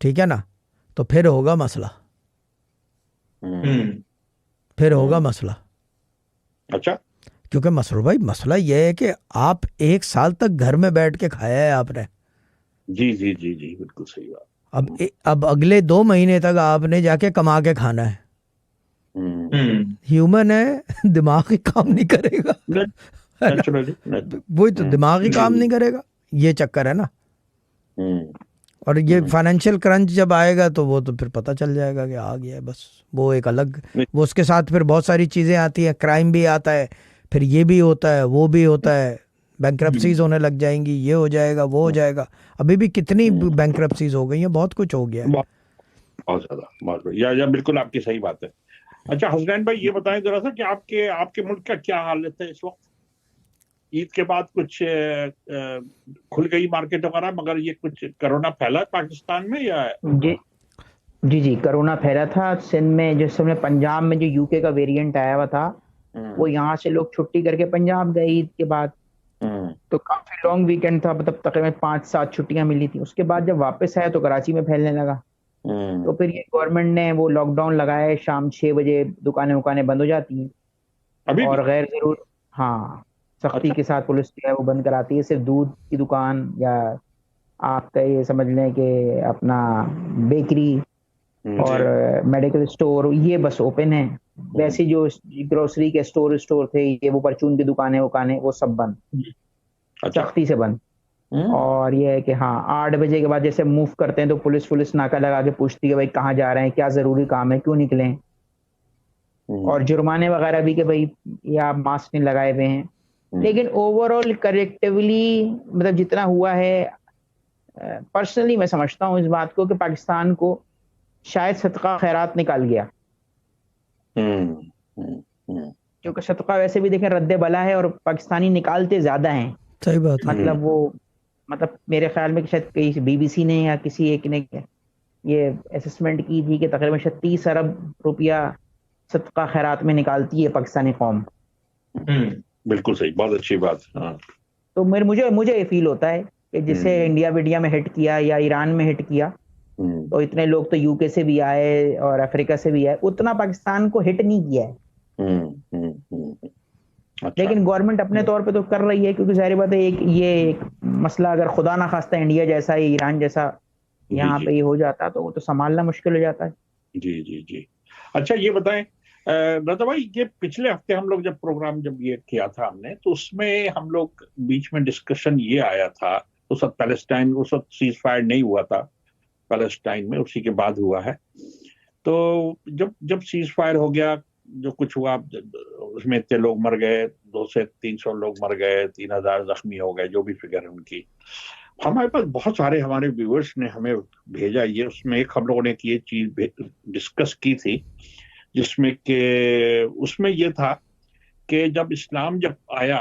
ٹھیک ہے نا, تو پھر ہوگا مسئلہ, پھر ہوگا مسئلہ. اچھا کیونکہ مسرور بھائی مسئلہ یہ ہے کہ آپ 1 سال تک گھر میں بیٹھ کے کھایا ہے آپ نے, جی جی جی جی بالکل صحیح بات. اب اگلے 2 مہینے تک آپ نے جا کے کما کے کھانا ہے. ہیومن ہے, دماغ ہی کام نہیں کرے گا, ہے نا, نیچرلی. وہی تو, دماغ ہی کام نہیں کرے گا, یہ چکر ہے نا. اور یہ فائنینشیل کرنچ جب آئے گا تو وہ تو پھر پتہ چل جائے گا کہ آ گیا ہے بس, وہ ایک الگ, وہ اس کے ساتھ پھر بہت ساری چیزیں آتی ہیں, کرائم بھی آتا ہے, پھر یہ بھی ہوتا ہے, وہ بھی ہوتا ہے, بینکرپسیز ہونے لگ جائیں گی, یہ ہو جائے گا, وہ ہو جائے گا. ابھی بھی کتنی بینکرپسیز ہو گئی ہیں, بہت کچھ ہو گیا ہے. بہت زیادہ, بہت بڑھیا, یا بالکل آپ کی صحیح بات ہے. اچھا حسنین بھائی یہ بتائیں ذرا سا کہ آپ کے ملک کا کیا حالت ہے اس وقت؟ عید کے بعد کچھ کھل گئی مارکیٹ وغیرہ, مگر یہ کچھ کرونا پھیلا پاکستان میں یا؟ جی کرونا پھیلا تھا سندھ میں, جس سمے پنجاب میں جو یو کے کا ویریئنٹ آیا ہوا تھا, وہ یہاں سے لوگ چھٹی کر کے پنجاب گئے عید کے بعد, تو کافی لانگ ویکینڈ تھا, مطلب تقریباً 5-7 چھٹیاں ملی تھی. اس کے بعد جب واپس آیا تو کراچی میں پھیلنے لگا, تو پھر یہ گورنمنٹ نے وہ لاک ڈاؤن لگایا, شام 6 بجے دکانیں بند ہو جاتی ہیں, اور غیر ضرور, ہاں سختی کے ساتھ پولیس جو ہے وہ بند کراتی ہے. صرف دودھ کی دکان یا آپ کا یہ سمجھ لیں کہ اپنا بیکری اور میڈیکل اسٹور یہ بس اوپن ہے. ویسے جو گروسری کے اسٹور تھے, یہ وہ پرچون کی دکانیں وہ سب بند, سختی سے بند. اور یہ ہے کہ ہاں 8 بجے کے بعد جیسے موو کرتے ہیں تو پولیس ناکہ لگا کے پوچھتی ہے بھائی کہاں جا رہے ہیں, کیا ضروری کام ہے, کیوں نکلیں, اور جرمانے وغیرہ بھی کہ بھائی یہ آپ ماسک نہیں لگائے ہوئے ہیں. لیکن اوور آل کلیکٹیولی مطلب جتنا ہوا ہے, پرسنلی میں سمجھتا ہوں اس بات کو کہ پاکستان کو شاید صدقہ خیرات نکال گیا, کیونکہ صدقہ ویسے بھی دیکھیں رد بلا ہے, اور پاکستانی نکالتے زیادہ ہیں. صحیح بات ہے. مطلب وہ میرے خیال میں شاید کہیں بی بی سی نے یا کسی ایک نے یہ اسسمنٹ کی تھی کہ تقریباً 30 ارب روپیہ صدقہ خیرات میں نکالتی ہے پاکستانی قوم. بالکل صحیح, بہت اچھی بات. تو مجھے یہ فیل ہوتا ہے کہ جسے انڈیا میں ہٹ کیا یا ایران میں ہٹ کیا, تو اتنے لوگ تو یو کے سے بھی آئے اور افریقہ سے بھی آئے, اتنا پاکستان کو ہٹ نہیں کیا ہے. لیکن گورنمنٹ اپنے طور پہ تو کر رہی ہے, کیونکہ ظاہر بات ہے ایک مسئلہ اگر خدا نہ خواستہ انڈیا جیسا یا ایران جیسا یہاں پہ یہ ہو جاتا تو وہ تو سنبھالنا مشکل ہو جاتا ہے. جی جی جی. اچھا یہ بتائیں رضا بھائی, یہ پچھلے ہفتے ہم لوگ جب پروگرام یہ کیا تھا ہم نے, تو اس میں ہم لوگ بیچ میں ڈسکشن یہ آیا تھا, اس وقت پیلسٹائن, اس وقت سیز فائر نہیں ہوا تھا پیلسٹائن میں, اسی کے بعد ہوا ہے. تو جب سیز فائر ہو گیا, جو کچھ ہوا اس میں اتنے لوگ مر گئے, 200 سے 300 لوگ مر گئے, 3000 زخمی ہو گئے, جو بھی فگر ہے ان کی. ہمارے پاس بہت سارے ہمارے ویورز نے ہمیں بھیجا یہ, اس میں ایک ہم لوگوں نے یہ چیز ڈسکس کی تھی, جس میں کہ اس میں یہ تھا کہ جب اسلام جب آیا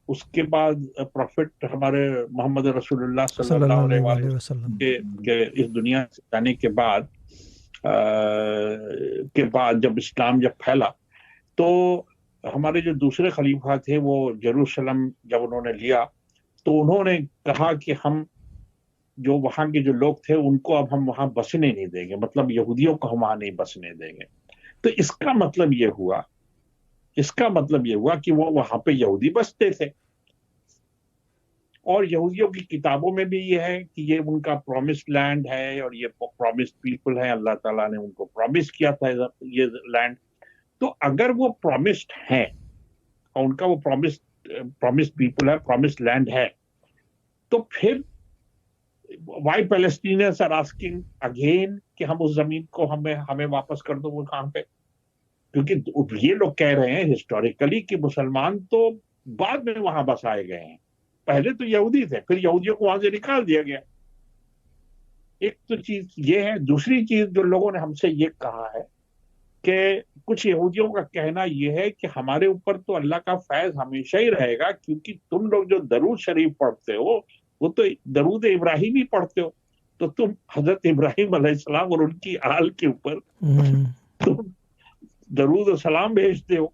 اس کے بعد پروفٹ ہمارے محمد رسول اللہ صلی اللہ علیہ وسلم کے اس دنیا سے جانے کے بعد جب اسلام جب پھیلا, تو ہمارے جو دوسرے خلیفہ تھے وہ یروشلم جب انہوں نے لیا, تو انہوں نے کہا کہ ہم جو وہاں کے جو لوگ تھے ان کو اب ہم وہاں بسنے نہیں دیں گے, مطلب یہودیوں کو ہم وہاں نہیں بسنے دیں گے. تو اس کا مطلب یہ ہوا کہ وہ وہاں پہ یہودی بستے تھے, اور یہودیوں کی کتابوں میں بھی یہ ہے کہ یہ ان کا پرومسڈ لینڈ ہے, اور یہ پرومسڈ پیپل ہے, اللہ تعالیٰ نے ان کو پرومس کیا تھا یہ لینڈ. تو اگر وہ پرومسڈ ہیں اور ان کا وہ پرومسڈ پیپل ہے, پرومسڈ لینڈ ہے, تو پھر وائی پیلسٹینیئنز آر آسکنگ اگین کہ ہم اس زمین کو ہمیں واپس کر دو. وہ کہاں پہ, کیونکہ یہ لوگ کہہ رہے ہیں ہسٹوریکلی کہ مسلمان تو بعد میں وہاں بس آئے گئے ہیں, پہلے تو یہودی تھے, پھر یہودیوں کو وہاں سے نکال دیا گیا. ایک تو چیز یہ ہے. دوسری چیز جو لوگوں نے ہم سے یہ کہا ہے کہ کچھ یہودیوں کا کہنا یہ ہے کہ ہمارے اوپر تو اللہ کا فیض ہمیشہ ہی رہے گا, کیونکہ تم لوگ جو درود شریف پڑھتے ہو وہ تو درود ابراہیمی پڑھتے ہو, تو تم حضرت ابراہیم علیہ السلام اور ان کی آل کے اوپر تم درود و سلام بھیجتے ہو,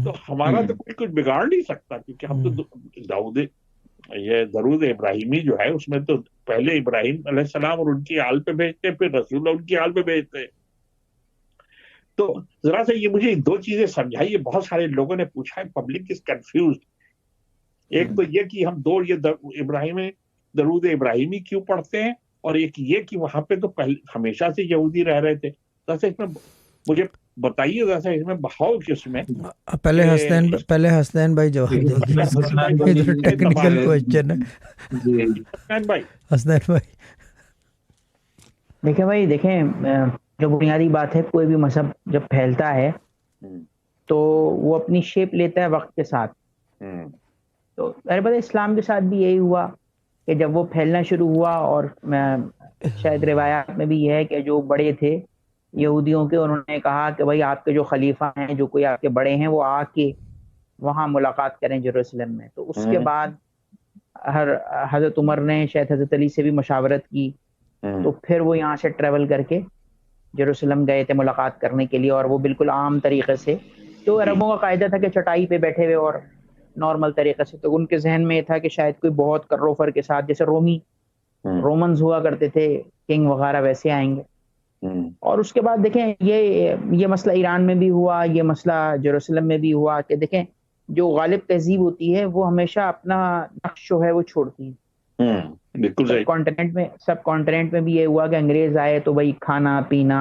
تو ہمارا تو کوئی کچھ بگاڑ نہیں سکتا, کیونکہ ہم تو یہ درود ابراہیمی جو ہے اس میں تو پہلے ابراہیم علیہ السلام اور ان کی آل پہ بھیجتے، پھر رسول اللہ ان کی آل پہ بھیجتے. تو ذرا سا یہ مجھے دو چیزیں سمجھائیے، بہت سارے لوگوں نے پوچھا ہے، پبلک از کنفیوزڈ. ایک تو یہ کہ ہم دو یہ درود ابراہیمی کیوں پڑھتے ہیں، اور ایک یہ کہ وہاں پہ تو ہمیشہ سے یہودی رہ رہے تھے. ذرا اس میں مجھے بتائیے، ذرا سا اس میں بہاؤ کس میں. پہلے حسنین بھائی جواب دیں، ٹیکنیکل کوسچن ہے. حسنین بھائی دیکھیں بھائی، دیکھیں جو بنیادی بات ہے، کوئی بھی مذہب جب پھیلتا ہے تو وہ اپنی شیپ لیتا ہے وقت کے ساتھ. تو میرے پتہ اسلام کے ساتھ بھی یہی ہوا کہ جب وہ پھیلنا شروع ہوا، اور شاید روایات میں بھی یہ ہے کہ جو بڑے تھے یہودیوں کے، انہوں نے کہا کہ بھائی آپ کے جو خلیفہ ہیں، جو کوئی آپ کے بڑے ہیں، وہ آ کے وہاں ملاقات کریں یروشلم میں. تو اس کے بعد حضرت عمر نے شاید حضرت علی سے بھی مشاورت کی، تو پھر وہ یہاں سے ٹریول کر کے یروشلم گئے تھے ملاقات کرنے کے لیے، اور وہ بالکل عام طریقے سے. تو عربوں کا قاعدہ تھا کہ چٹائی پہ بیٹھے ہوئے اور نارمل طریقے سے. تو ان کے ذہن میں یہ تھا کہ شاید کوئی بہت کروفر کے ساتھ، جیسے رومنز ہوا کرتے تھے کنگ وغیرہ، ویسے آئیں گے. اور اس کے بعد دیکھیں یہ مسئلہ ایران میں بھی ہوا، یہ مسئلہ یروشلم میں بھی ہوا کہ دیکھیں جو غالب تہذیب ہوتی ہے وہ ہمیشہ اپنا نقش جو ہے وہ چھوڑتی ہے. سب کانٹیننٹ میں بھی یہ ہوا کہ انگریز آئے تو بھائی کھانا پینا،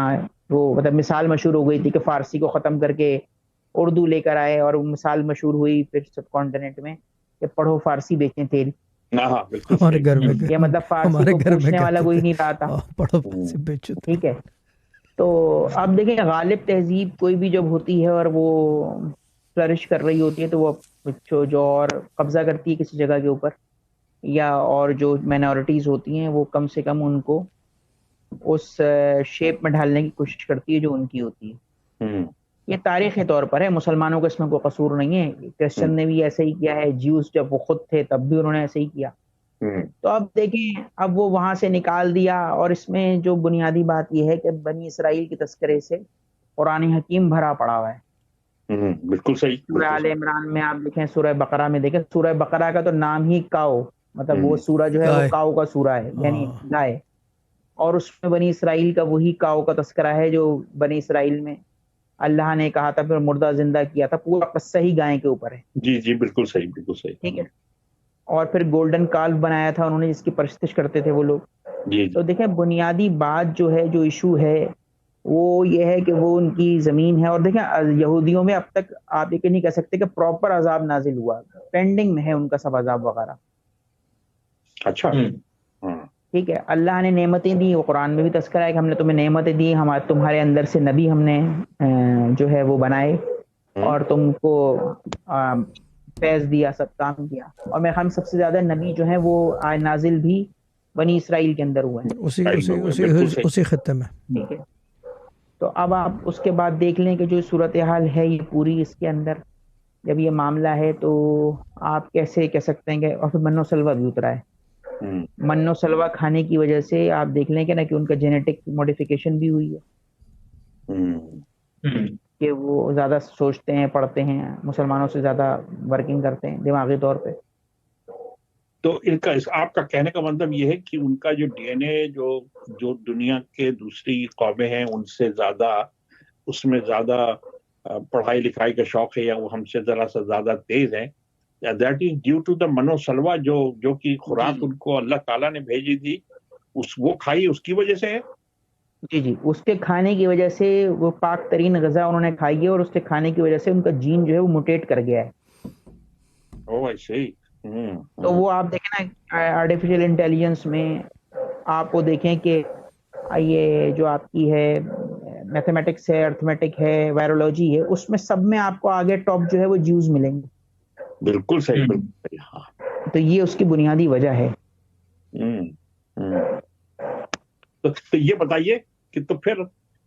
وہ مطلب مثال مشہور ہو گئی تھی کہ فارسی کو ختم کر کے اردو لے کر آئے، اور مثال مشہور ہوئی پھر سب کانٹیننٹ میں کہ پڑھو فارسی بیچیں تیل. ہمارے گھر میں یہ مطلب فارسی کو پوچھنے والا کوئی نہیں رہا تھا. پڑھو فارسی بیچو. ٹھیک ہے. تو اب دیکھیں غالب تہذیب کوئی بھی جب ہوتی ہے اور وہ فلرش کر رہی ہوتی ہے، تو وہ جو اور قبضہ کرتی ہے کسی جگہ کے اوپر، یا اور جو مائنورٹیز ہوتی ہیں وہ کم سے کم ان کو اس شیپ میں ڈھالنے کی کوشش کرتی ہے جو ان کی ہوتی ہے. یہ تاریخی طور پر ہے، مسلمانوں کا اس میں کوئی قصور نہیں ہے. کرسچن نے بھی ایسے ہی کیا ہے، جیوز جب وہ خود تھے تب بھی انہوں نے ایسے ہی کیا. تو اب دیکھیں، اب وہ وہاں سے نکال دیا. اور اس میں جو بنیادی بات یہ ہے کہ بنی اسرائیل کے تذکرے سے قرآن حکیم بھرا پڑا ہوا ہے. بالکل صحیح. سورہ آل عمران میں آپ دیکھیں، سورہ بقرہ میں دیکھیں، سورہ بقرہ کا تو نام ہی کاؤ، مطلب وہ سورہ جو ہے وہ کاؤ کا سورہ ہے، یعنی گائے. اور اس میں بنی اسرائیل کا وہی کاؤ کا تذکرہ ہے جو بنی اسرائیل میں اللہ نے کہا تھا پھر مردہ زندہ کیا تھا. پورا قصہ ہی گائے کے اوپر ہے. جی بالکل صحیح، بالکل صحیح. ٹھیک ہے. اور پھر گولڈن کالف بنایا تھا انہوں نے، جس کی پرستش کرتے تھے وہ لوگ. تو دیکھیں بنیادی بات جو ہے، جو ایشو ہے وہ یہ ہے کہ وہ ان کی زمین ہے. اور دیکھیں یہودیوں میں اب تک آپ یہ نہیں کہہ سکتے کہ پراپر عذاب نازل ہوا، پینڈنگ میں ہے ان کا سب عذاب وغیرہ. اچھا. ٹھیک ہے. اللہ نے نعمتیں دی، وہ قرآن میں بھی تذکرہ ہے کہ ہم نے تمہیں نعمتیں دی، تمہارے اندر سے نبی ہم نے جو ہے وہ بنائے، اور تم کو فیض دیا، سب کام کیا. اور میں ہم سب سے زیادہ نبی جو ہیں وہ نازل بھی بنی اسرائیل کے اندر ہوئے ہیں، اسی خطے میں. ٹھیک ہے. تو اب آپ اس کے بعد دیکھ لیں کہ جو صورتحال ہے یہ پوری، اس کے اندر جب یہ معاملہ ہے تو آپ کیسے کہہ سکتے ہیں کہ اور پھر من و سلوہ بھی اترا ہے. من و سلوہ کھانے کی وجہ سے آپ دیکھ لیں کہ نا کہ ان کا جینیٹک موڈیفیکیشن بھی ہوئی ہے، کہ وہ زیادہ سوچتے ہیں، پڑھتے ہیں، مسلمانوں سے زیادہ ورکنگ کرتے ہیں دماغی طور پہ. تو ان کا آپ کا کہنے کا مطلب یہ ہے کہ ان کا جو ڈی این اے جو دنیا کے دوسری قومیں ہیں ان سے زیادہ، اس میں زیادہ پڑھائی لکھائی کا شوق ہے، یا وہ ہم سے ذرا سا زیادہ تیز ہے، that is due to the منو سلوا، جو کہ خوراک ان کو اللہ تعالیٰ نے بھیجی تھی، وہ کھائی اس کی وجہ سے ہے. جی اس کے کھانے کی وجہ سے، وہ پاک ترین غذا انہوں نے کھائی ہے، اور اس کے کھانے کی وجہ سے ان کا جین جو ہے وہ موٹیٹ کر گیا ہے. تو وہ آپ دیکھیں نا آرٹیفیشل انٹیلیجنس میں آپ کو دیکھیں کہ یہ جو آپ کی ہے میتھمیٹکس ہے، ارتھمیٹک ہے، وائرولوجی ہے، اس میں سب میں آپ کو آگے ٹاپ جو ہے وہ جیوز ملیں گے. بالکل صحیح. تو یہ اس کی بنیادی وجہ ہے. تو یہ بتائیے کہ تو پھر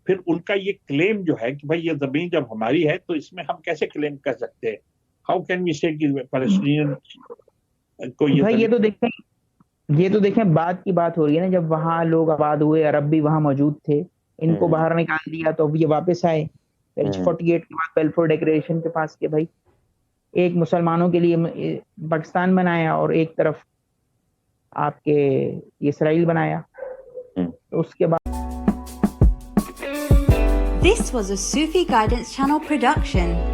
ان کا یہ کلیم جو ہے کہ بھائی یہ زمین جب ہماری ہے تو اس میں ہم کیسے کلیم کر سکتے ہیں؟ ہاؤ کین وی سے کہ فلسطین کو یہ تو دیکھیں بعد کی بات ہو رہی ہے نا، جب وہاں لوگ آباد ہوئے، عرب بھی وہاں موجود تھے، ان کو باہر نکال دیا تو یہ واپس آئے 48 کے بعد بیلفور ڈیکلیریشن کے پاس کہ بھائی ایک مسلمانوں کے لیے پاکستان بنایا اور ایک طرف آپ کے اسرائیل بنایا. تو اس کے بعد This was a Sufi Guidance Channel production.